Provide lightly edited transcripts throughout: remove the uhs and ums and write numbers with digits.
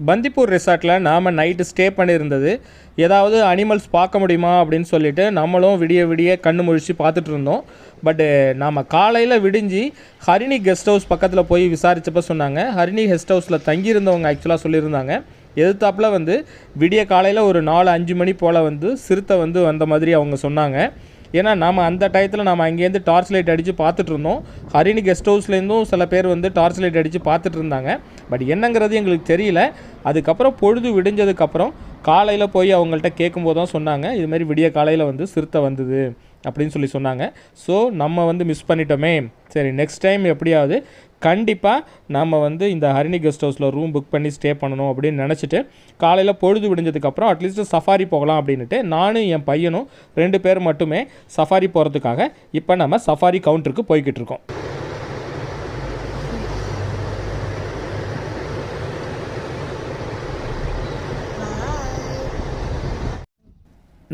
பந்திப்பூர் ரிசார்ட்டில் நாம் night stay பண்ணியிருந்தது ஏதாவது animals பார்க்க முடியுமா அப்படின்னு சொல்லிட்டு நம்மளும் விடிய விடிய கண்ணு முழிச்சு பார்த்துட்டு இருந்தோம். பட்டு நாம் காலையில் விடிஞ்சு ஹரிணி கெஸ்ட் ஹவுஸ் பக்கத்தில் போய் விசாரித்தப்போ சொன்னாங்க, ஹரிணி கெஸ்ட் ஹவுஸில் தங்கியிருந்தவங்க ஆக்சுவலாக சொல்லியிருந்தாங்க, எதிர்த்தாப்பில் வந்து விடிய காலையில் ஒரு 4-5 மணி போல் வந்து சிறுத்தை வந்து வந்த மாதிரி அவங்க சொன்னாங்க. ஏன்னா நாம் அந்த டயத்தில் நாம் அங்கேருந்து டார்ச் லைட் அடித்து பார்த்துட்டு இருந்தோம். ஹரிணி கெஸ்ட் ஹவுஸ்லேருந்தும் சில பேர் வந்து டார்ச் லைட் அடித்து பார்த்துட்டு இருந்தாங்க. பட் என்னங்கிறது எங்களுக்கு தெரியல. அதுக்கப்புறம் பொழுது விடிஞ்சதுக்கப்புறம் காலையில் போய் அவங்கள்ட்ட கேட்கும்போது தான் சொன்னாங்க, இதுமாரி விடிய காலையில் வந்து சிறுத்தை வந்தது அப்படின்னு சொன்னாங்க. ஸோ நம்ம வந்து மிஸ் பண்ணிட்டோமே, சரி நெக்ஸ்ட் டைம் எப்படியாவது கண்டிப்பாக நம்ம வந்து இந்த ஹரிணி கெஸ்ட் ஹவுஸில் ரூம் புக் பண்ணி ஸ்டே பண்ணணும் அப்படின்னு நினச்சிட்டு காலையில் பொழுது விடிஞ்சதுக்கப்புறம் அட்லீஸ்ட் சஃபாரி போகலாம் அப்படின்ட்டு நானும் என் பையனும் 2 பேர் மட்டுமே சஃபாரி போகிறதுக்காக இப்போ நம்ம சஃபாரி கவுண்டருக்கு போய்கிட்டு இருக்கோம்.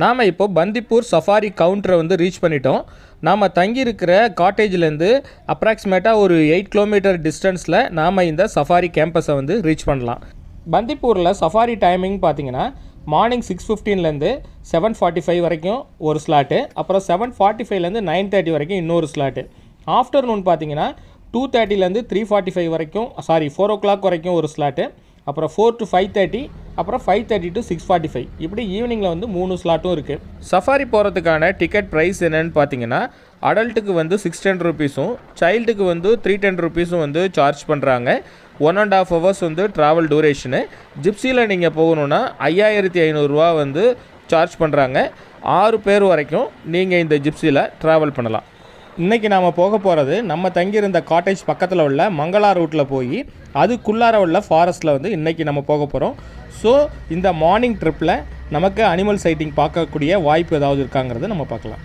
நாம் இப்போ பந்திப்பூர் சஃபாரி கவுண்டரை வந்து ரீச் பண்ணிட்டோம். நாம் தங்கியிருக்கிற காட்டேஜ்லேருந்து அப்ராக்சிமேட்டாக ஒரு 8 கிலோமீட்டர் டிஸ்டன்ஸில் நாம் இந்த சஃபாரி கேம்பஸை வந்து ரீச் பண்ணலாம். பந்திப்பூரில் சஃபாரி டைமிங் பார்த்திங்கன்னா மார்னிங் 6:15லேருந்து 7:45 வரைக்கும் ஒரு ஸ்லாட்டு, அப்புறம் 7:45லேருந்து 9:30 வரைக்கும் இன்னொரு ஸ்லாட்டு. ஆஃப்டர்நூன் பார்த்திங்கன்னா 2:30லேருந்து 3:45 வரைக்கும் 4 o'clock வரைக்கும் ஒரு ஸ்லாட்டு, அப்புறம் 4 to 5:30, அப்புறம் 5:30 to 6:45, இப்படி ஈவினிங்கில் வந்து 3 ஸ்லாட்டும் இருக்குது. சஃபாரி போகிறதுக்கான டிக்கெட் ப்ரைஸ் என்னென்னு பார்த்தீங்கன்னா அடல்ட்டுக்கு வந்து 610 ருபீஸும் சைல்டுக்கு வந்து 310 ருபீஸும் வந்து சார்ஜ் பண்ணுறாங்க. 1.5 hours வந்து ட்ராவல் டூரேஷனு. ஜிப்சியில் நீங்கள் போகணுன்னா 5500 வந்து சார்ஜ் பண்ணுறாங்க. 6 பேர் வரைக்கும் நீங்கள் இந்த ஜிப்சியில் ட்ராவல் பண்ணலாம். இன்றைக்கி நாம் போக போகிறது நம்ம தங்கியிருந்த காட்டேஜ் பக்கத்தில் உள்ள மங்களா ரூட்டில் போய் அதுக்குள்ளார உள்ள ஃபாரஸ்ட்டில் வந்து இன்றைக்கி நம்ம போக போகிறோம். ஸோ இந்த மார்னிங் ட்ரிப்பில் நமக்கு அனிமல் சைட்டிங் பார்க்கக்கூடிய வாய்ப்பு ஏதாவது இருக்காங்கிறத நம்ம பார்க்கலாம்.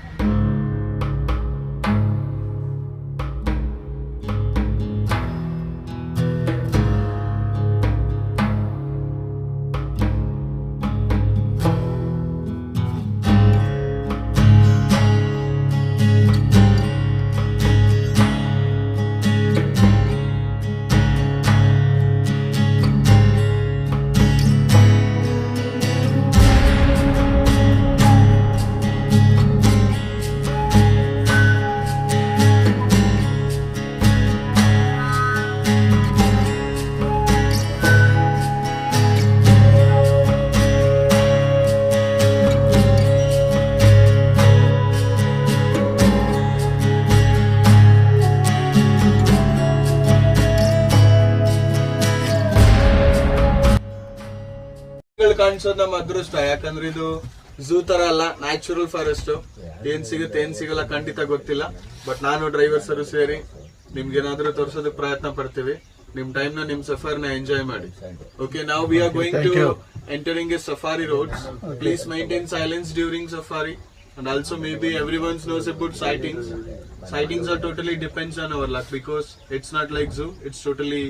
ಕಾಣಿಸೋದು ನಮ್ಮ ಅದೃಷ್ಟ. ಯಾಕಂದ್ರೆ ಇದು ಝೂ ತರ ಅಲ್ಲ, ನ್ಯಾಚುರಲ್ ಫಾರೆಸ್ಟ್. ಏನ್ ಸಿಗುತ್ತೆ ಏನ್ ಸಿಗಲ್ಲ ಖಂಡಿತ ಗೊತ್ತಿಲ್ಲ. ಬಟ್ ನಾನು ಡ್ರೈವರ್ ಸರ್ ಸೇರಿ ನಿಮ್ಗೇನಾದ್ರೂ ತೋರ್ಸೋದಕ್ಕೆ ಪ್ರಯತ್ನ ಪಡ್ತೀವಿ. ನಿಮ್ ಟೈಮ್ ನ ನಿಮ್ ಸಫರ್ ನ ಎಂಜಾಯ್ ಮಾಡಿ. Okay, now we are going to entering a safari roads. Please maintain silence during safari. And also maybe everyone knows about sightings. Sightings are totally depends on our luck because it's not like zoo. It's totally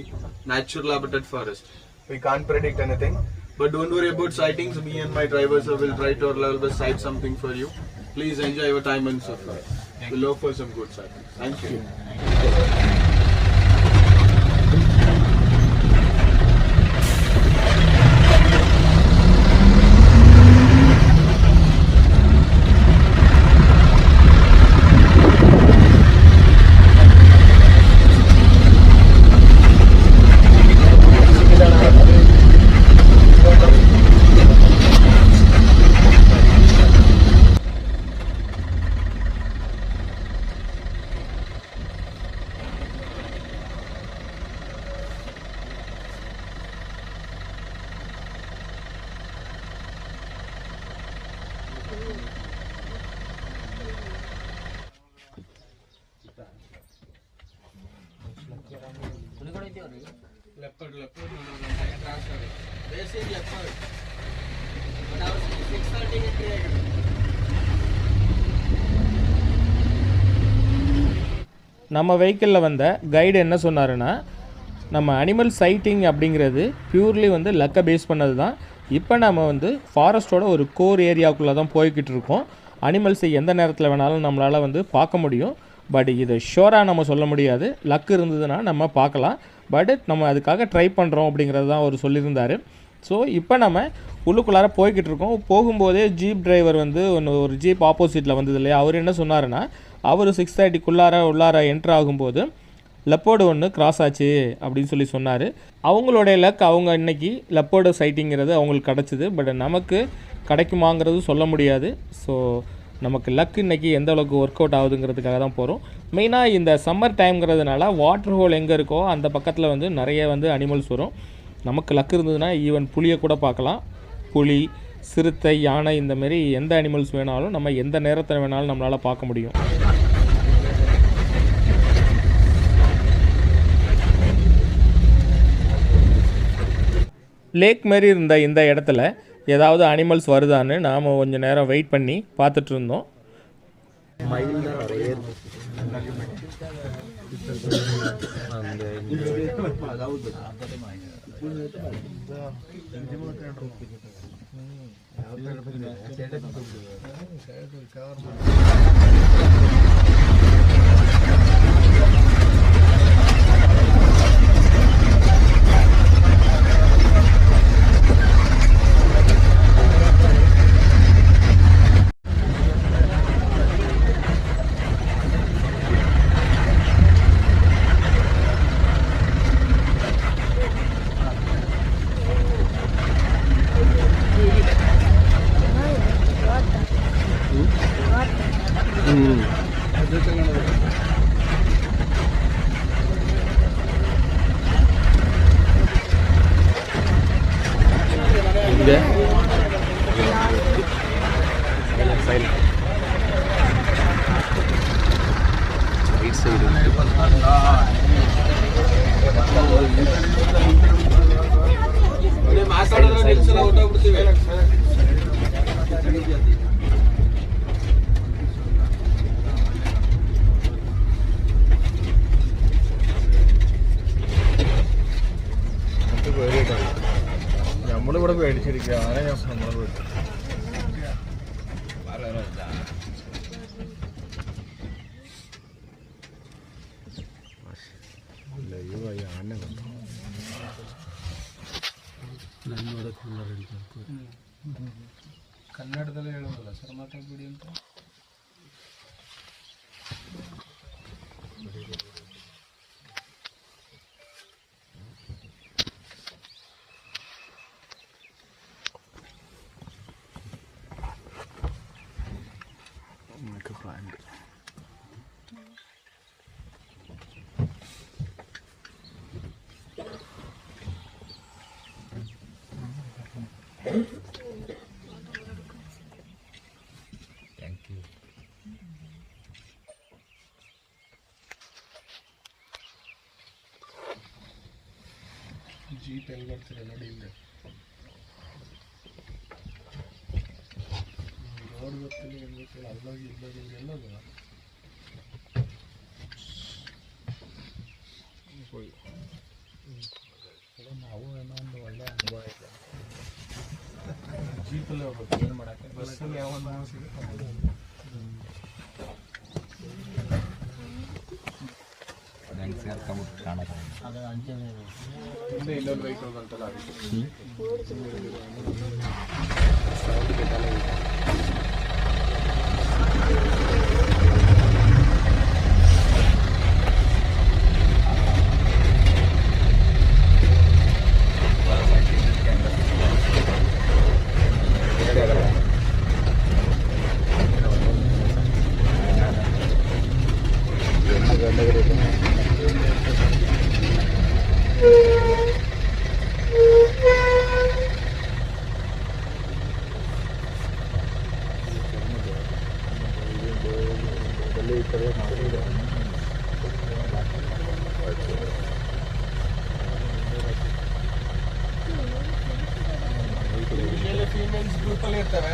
natural habitat forest. We can't predict anything. But don't worry about sightings. Me and my drivers will try to our level best sight something for you. Please enjoy your time and safari. We'll look for some good sightings. Thank you. Leopard. Basic leopard. But I was 6:30 ke create. நம்ம வெஹிக்கிளில் வந்த guide என்ன சொன்னாருன்னா, நம்ம animal sighting அப்படிங்கிறது purely வந்து லக்கை base பண்ணது தான். இப்போ நம்ம வந்து ஃபாரஸ்ட்டோட ஒரு கோர் ஏரியாவுக்குள்ளே தான் போய்கிட்டு இருக்கோம். அனிமல்ஸை எந்த நேரத்தில் வேணாலும் நம்மளால் வந்து பார்க்க முடியும். பட் இதை ஷோராக நம்ம சொல்ல முடியாது. லக்கு இருந்ததுன்னா நம்ம பார்க்கலாம். பட் நம்ம அதுக்காக ட்ரை பண்ணுறோம் அப்படிங்கிறது தான் அவர் சொல்லியிருந்தார். ஸோ இப்போ நம்ம உள்ளுக்குள்ளார போய்கிட்டு இருக்கோம். போகும்போதே ஜீப் டிரைவர் வந்து ஒரு ஜீப் ஆப்போசிட்டில் வந்தது இல்லையா, அவர் என்ன சொன்னாருன்னா, அவர் 6:30 உள்ளார என்ட்ரு ஆகும்போது லெப்பர்டு ஒன்று கிராஸ் ஆச்சு அப்படின்னு சொன்னார். அவங்களுடைய லக், அவங்க இன்றைக்கி லெப்பர்டு சைட்டிங்கிறது அவங்களுக்கு கிடச்சிது. பட் நமக்கு கிடைக்குமாங்கிறது சொல்ல முடியாது. ஸோ நமக்கு லக் இன்றைக்கி எந்த அளவுக்கு ஒர்க் அவுட் ஆகுதுங்கிறதுக்காக தான் போகிறோம். மெயினாக இந்த சம்மர் டைம்ங்கிறதுனால வாட்டர் ஹோல் எங்கே இருக்கோ அந்த பக்கத்தில் வந்து நிறைய வந்து அனிமல்ஸ் வரும். நமக்கு லக் இருந்ததுன்னா ஈவன் புலியை கூட பார்க்கலாம். புலி, சிறுத்தை, யானை, இந்தமாரி எந்த அனிமல்ஸ் வேணாலும் நம்ம எந்த நேரத்தில் வேணாலும் நம்மளால் பார்க்க முடியும். லேக் மாரி இருந்த இந்த இடத்துல ஏதாவது அனிமல்ஸ் வருதான்னு நாம் கொஞ்சம் நேரம் வெயிட் பண்ணி பார்த்துட்டு இருந்தோம். നമ്മളിവിടെ പേടിച്ചിരിക്കുക, ആരെ നമ്മളെ വീട്ടിൽ ಕನ್ನಡದಲ್ಲೇ ಹೇಳೋದಲ್ಲ ಸರ್, ಮಾತಾಡ್ಬಿಡಿ ಅಂತ. ಜೀಪ್ ಎಲ್ಲಿ ಬರ್ತೀರ ನೋಡಿ, ಹಿಂಗೆ ರೋಡ್ ಗೊತ್ತಿಲ್ಲ, ಏನು ಗೊತ್ತಿಲ್ಲ, ಅಲ್ಲೋಗಿ ಇಲ್ಲೋಗಿ ಎಲ್ಲೋದು ನಾವು ಏನೋ ಒಂದು ಒಳ್ಳೆ ಅನುಭವ ಇದೆ. ಜೀಪಲ್ಲಿ ಹೋಗ್ಬೇಕು, ಏನು ಮಾಡೋಕ್ಕೆ ಬಸ್ಸಲ್ಲಿ ಯಾವ ಒಂದು ಸಿಗುತ್ತೆ. ಮುಂದೆ ಇನ್ನೊಂದು ವೆಹಿಕಲ್ ಬಂತಲ್ಲ ಅದಕ್ಕೆ ಫೀಮೇಲ್ಸ್ ಗ್ರೂಪಲ್ಲಿ ಇರ್ತಾರೆ.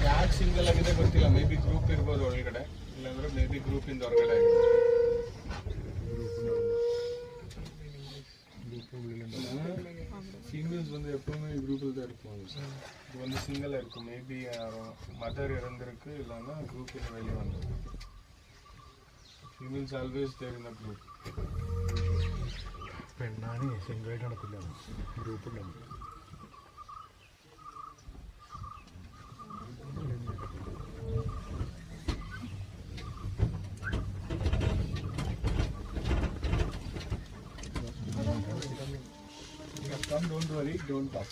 ಯಾಕೆ ಸಿಂಗಲ್ ಆಗಿದೆ ಗೊತ್ತಿಲ್ಲ, ಮೇ ಬಿ ಗ್ರೂಪ್ ಇರ್ಬೋದು ಒಳಗಡೆ, ಇಲ್ಲಾಂದ್ರೆ ಮೇ ಬಿ ಗ್ರೂಪಿಂದ ಹೊರಗಡೆ ಆಗಿದೆ. ஃபீமேல்ஸ் வந்து எப்பவுமே குரூப்பில் தான் இருக்கும். இது வந்து சிங்கிளாக இருக்கும். மேபி மதர் இறந்துருக்கு, இல்லைன்னா குரூப்பில் வெளியே வந்துடும். Females always there in the group. പെണ്ണാണ് സിംഗിളായിട്ട് നടക്കില്ല, ഗ്രൂപ്പുണ്ടാവും. Come, don't worry, don't talk.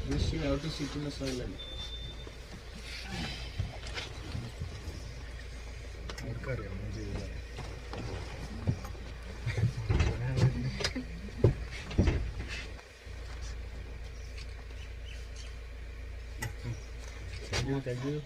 This you have to sit in a silent. Thank you.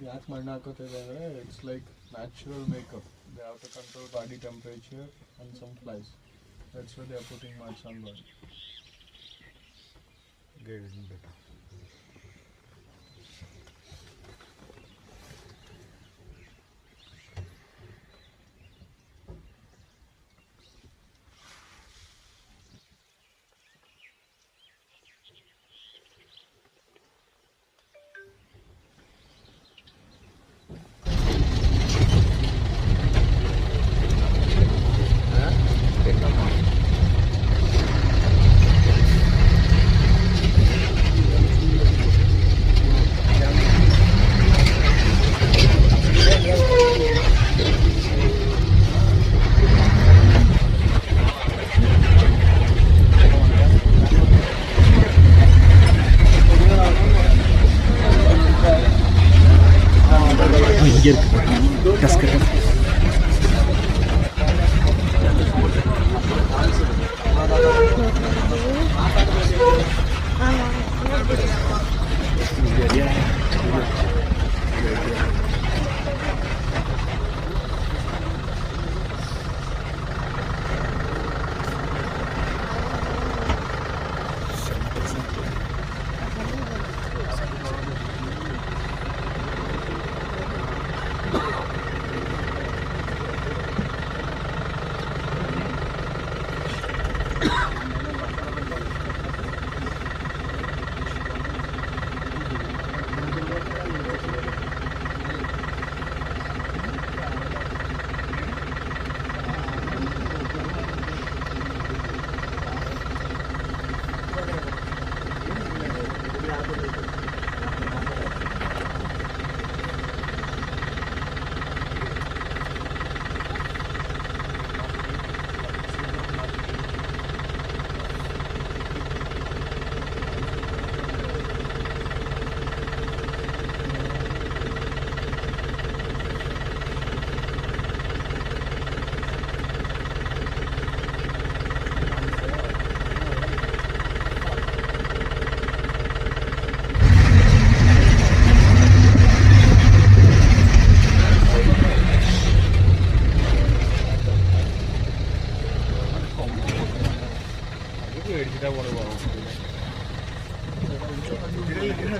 ಯಾಕೆ ಮಣ್ಣು ಹಾಕೋತಿದೆ ಅಂದರೆ it's like natural makeup. They have to control body temperature and some flies. That's why they are putting marks on body.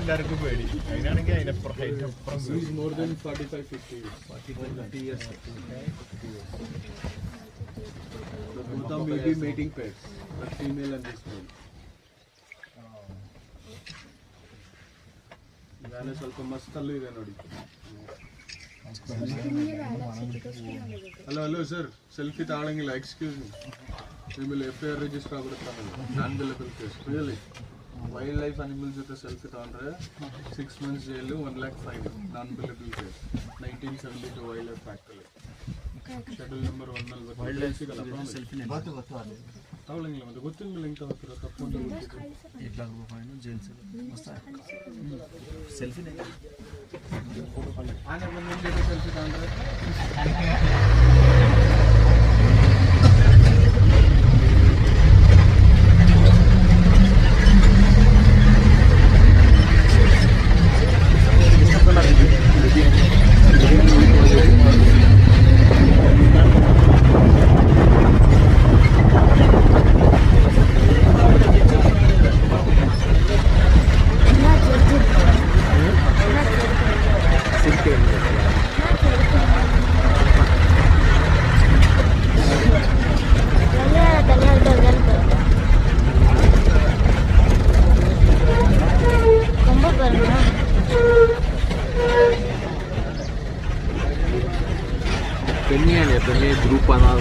എല്ലാവർക്കും പേടി. അതിനാണെങ്കിൽ അതിനപ്പുറം more than 45-50 years. Both are maybe mating pairs, the female and this male. ಇದಾನೆ ಸ್ವಲ್ಪ ಮಸ್ತಲ್ಲೂ ಇದೆ ನೋಡಿ. Hello sir, selfie ತಾಳಂಗಿಲ್ಲ, ಎಕ್ಸ್ಕ್ಯೂಸ್ ಮೀ. ನಿಮ್ಮಲ್ಲಿ FIR ರಿಜಿಸ್ಟರ್ ಆಗ್ಬಿಡುತ್ತೆ, unbelievable case. Really wildlife animals ಜೊತೆ ಸೆಲ್ಫಿ ತಗೊಂಡ್ರೆ 6 months jail, 1 lakh fine. Unbelievable case. 1972 wildlife ಆ್ಯಕ್ಟಲ್ಲಿ ಶೆಡ್ಯೂಲ್ ನಂಬರ್ 1 ವೈಲ್ಡ್ ಲೈಫ್ ಸಿಗಲ್ಲ ತಗೊಳ್ಳಂಗಿಲ್ಲ. ಮತ್ತೆ ಗೊತ್ತಿಲ್ಲ ಮೇಲೆ ಹೆಂಗೆ ತಗೋತೀರ? ತಪ್ಪು ಸೆಲ್ಫಿ ಆನೆ ಬಂದು ಸೆಲ್ಫಿ ತಗೊಂಡ್ರೆ Ini grup anal.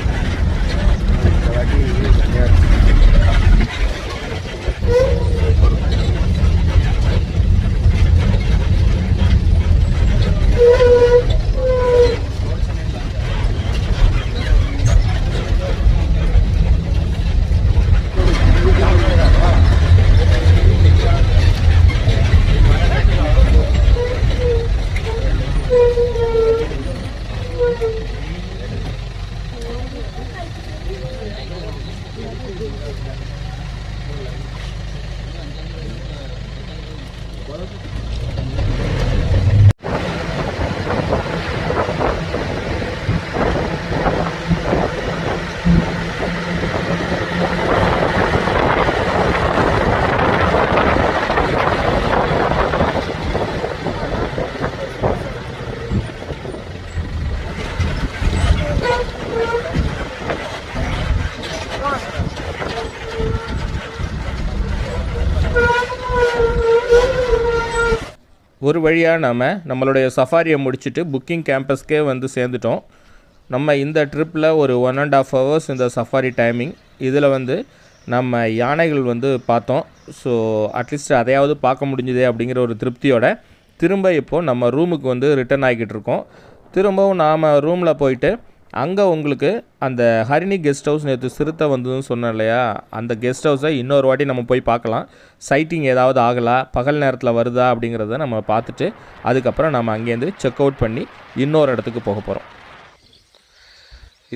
ஒரு வழியாக நம்மளுடைய சஃபாரியை முடிச்சுட்டு புக்கிங் கேம்பஸ்க்கே வந்து சேர்ந்துட்டோம். நம்ம இந்த ட்ரிப்பில் ஒரு 1.5 hours இந்த சஃபாரி டைமிங். இதில் வந்து நம்ம யானைகள் வந்து பார்த்தோம். ஸோ அட்லீஸ்ட் அதையாவது பார்க்க முடிஞ்சுதே அப்படிங்கிற ஒரு திருப்தியோட திரும்ப இப்போது நம்ம ரூமுக்கு வந்து ரிட்டர்ன் ஆகிக்கிட்டு இருக்கோம். திரும்பவும் நாம் ரூமில் போயிட்டு அங்கே உங்களுக்கு அந்த ஹரிணி கெஸ்ட் ஹவுஸ் நேற்று சிறுத்தை வந்ததுன்னு சொன்னேன் இல்லையா, அந்த கெஸ்ட் ஹவுஸை இன்னொரு வாட்டி நம்ம போய் பார்க்கலாம். சைட்டிங் ஏதாவது ஆகலா, பகல் நேரத்தில் வருதா அப்படிங்கிறத நம்ம பார்த்துட்டு அதுக்கப்புறம் நம்ம அங்கேருந்து செக் அவுட் பண்ணி இன்னொரு இடத்துக்கு போக போகிறோம்.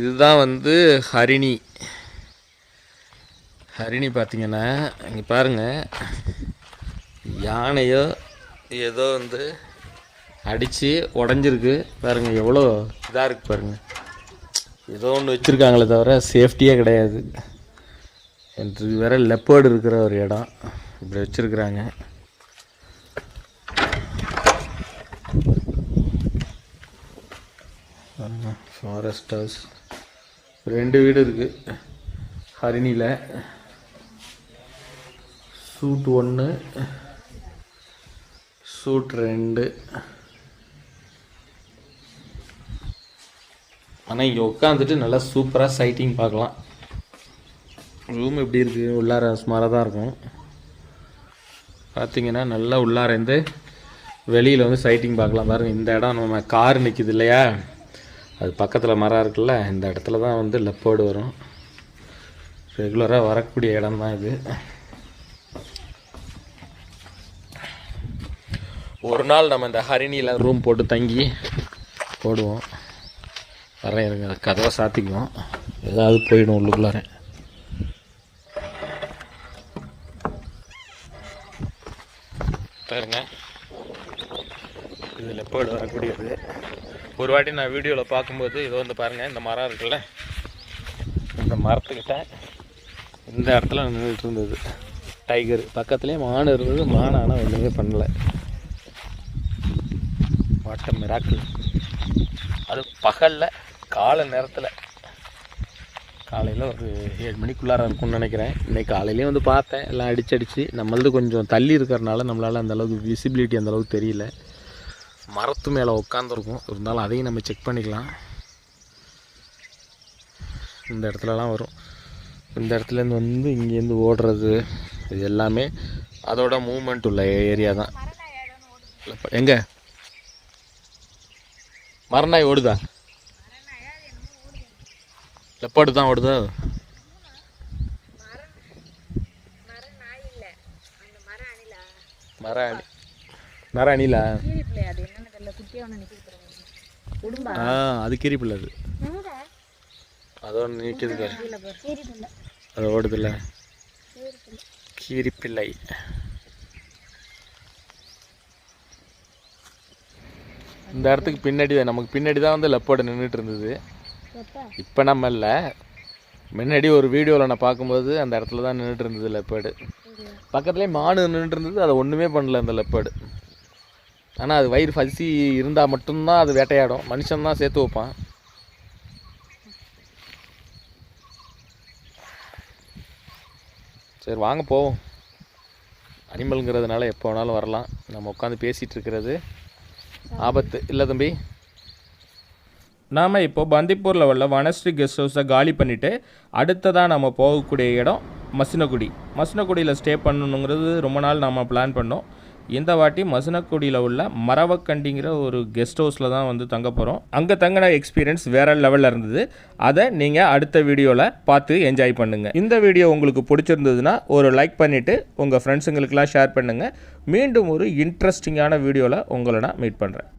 இதுதான் வந்து ஹரிணி. ஹரிணி பார்த்திங்கன்னா இங்கே பாருங்கள், யானையோ ஏதோ வந்து அடித்து உடஞ்சிருக்கு பாருங்கள், எவ்வளோ இதாக இருக்குது பாருங்கள். ஏதோ ஒன்று வச்சுருக்காங்களே தவிர சேஃப்டியே கிடையாது. என்று வேறு லெப்பர்டு இருக்கிற ஒரு இடம் இப்படி வச்சுருக்குறாங்க. ஃபாரஸ்ட் ஹவுஸ் 2 வீடு இருக்குது ஹரிணியில். Suit 1, suit 2. ஆனால் இங்கே உட்காந்துட்டு நல்லா சூப்பராக சைட்டிங் பார்க்கலாம். ரூம் எப்படி இருக்குது, உள்ளார சுமாராக தான் இருக்கும். பார்த்திங்கன்னா நல்லா உள்ளாரேருந்து வெளியில் வந்து சைட்டிங் பார்க்கலாம். பாருங்கள், இந்த இடம் நம்ம கார் நிற்கிது இல்லையா, அது பக்கத்தில் மரம் இருக்குல்ல, இந்த இடத்துல தான் வந்து லெப்பர்டு வரும். ரெகுலராக வரக்கூடிய இடம் தான் இது. ஒரு நாள் நம்ம இந்த ஹரிணியில் ரூம் போட்டு தங்கி போடுவோம். வரேன் இருங்க, கதவை சாத்திக்குவோம், ஏதாவது போயிடும் உள்ளுக்குள்ளார. பாருங்க, இது லெப்பர்டு வரக்கூடியது. ஒரு வாட்டி நான் வீடியோவில் பார்க்கும்போது இதோ வந்து பாருங்கள், இந்த மரம் இருக்குல்ல, இந்த மரத்துக்கிட்ட இந்த இடத்துல நின்றுட்டு இருந்தது டைகர். பக்கத்துலேயே மான் இருந்தது, மான் ஆனால் ஒன்றுமே பண்ணலை. What a miracle. அது பகலில் காலை நேரத்தில், காலையில் ஒரு 7 மணிக்குள்ளார இருக்கும்னு நினைக்கிறேன். இன்றைக்கி காலையிலேயே வந்து பார்த்தேன், எல்லாம் அடிச்சு நம்மளது கொஞ்சம் தள்ளி இருக்கிறனால நம்மளால் அந்தளவுக்கு விசிபிலிட்டி அந்தளவுக்கு தெரியல. மரத்து மேலே உட்காந்துருக்கும், இருந்தாலும் அதையும் நம்ம செக் பண்ணிக்கலாம். இந்த இடத்துலலாம் வரும். இந்த இடத்துலேருந்து வந்து இங்கேருந்து ஓடுறது இது எல்லாமே அதோட மூமெண்ட் உள்ள ஏரியா தான். எங்கே மரநாய் ஓடுதா? லெப்பாடு தான் ஓடுதா? மர அணிலா? அது கீரி பிள்ளை. அதோட நிற்கிது, அது ஓடுதில்ல, கீரி பிள்ளை. இந்த இடத்துக்கு பின்னாடி தான், நமக்கு பின்னாடி தான் வந்து லெப்பர்டு நின்றுட்டு இருந்தது. இப்போ நம்ம இல்லை, முன்னாடி ஒரு வீடியோவில் நான் பார்க்கும்போது அந்த இடத்துல தான் நின்றுட்டு இருந்தது லெப்பர்டு. பக்கத்துலேயே மாடு நின்றுட்டு இருந்தது, அதை ஒன்றுமே பண்ணல அந்த லெப்பர்டு. ஆனால் அது வயிறு பசி இருந்தால் மட்டும்தான் அது வேட்டையாடும், மனுஷன்தான் சேர்த்து வைப்பான். சரி வாங்க போவோம். அனிமலுங்கிறதுனால எப்போ வேணாலும் வரலாம். நம்ம உட்காந்து பேசிகிட்டு இருக்கிறது ஆபத்து இல்லை தம்பி. நாம் இப்போ பந்திப்பூரில் உள்ள வனஸ்ரீ கெஸ்ட் ஹவுஸை காலி பண்ணிவிட்டு அடுத்ததாக நம்ம போகக்கூடிய இடம் மசினகுடி. மசினகுடியில் ஸ்டே பண்ணணுங்கிறது ரொம்ப நாள் நம்ம பிளான் பண்ணோம். இந்த வாட்டி மசினகுடியில் உள்ள மரவக்கண்டிங்கிற ஒரு கெஸ்ட் ஹவுஸில் தான் வந்து தங்க போகிறோம். அங்கே தங்கின எக்ஸ்பீரியன்ஸ் வேறு லெவலில் இருந்தது. அதை நீங்கள் அடுத்த வீடியோவில் பார்த்து என்ஜாய் பண்ணுங்கள். இந்த வீடியோ உங்களுக்கு பிடிச்சிருந்ததுன்னா ஒரு லைக் பண்ணிவிட்டு உங்கள் ஃப்ரெண்ட்ஸுங்களுக்கெல்லாம் ஷேர் பண்ணுங்கள். மீண்டும் ஒரு இன்ட்ரெஸ்டிங்கான வீடியோவில் உங்களை நான் மீட் பண்ணுறேன்.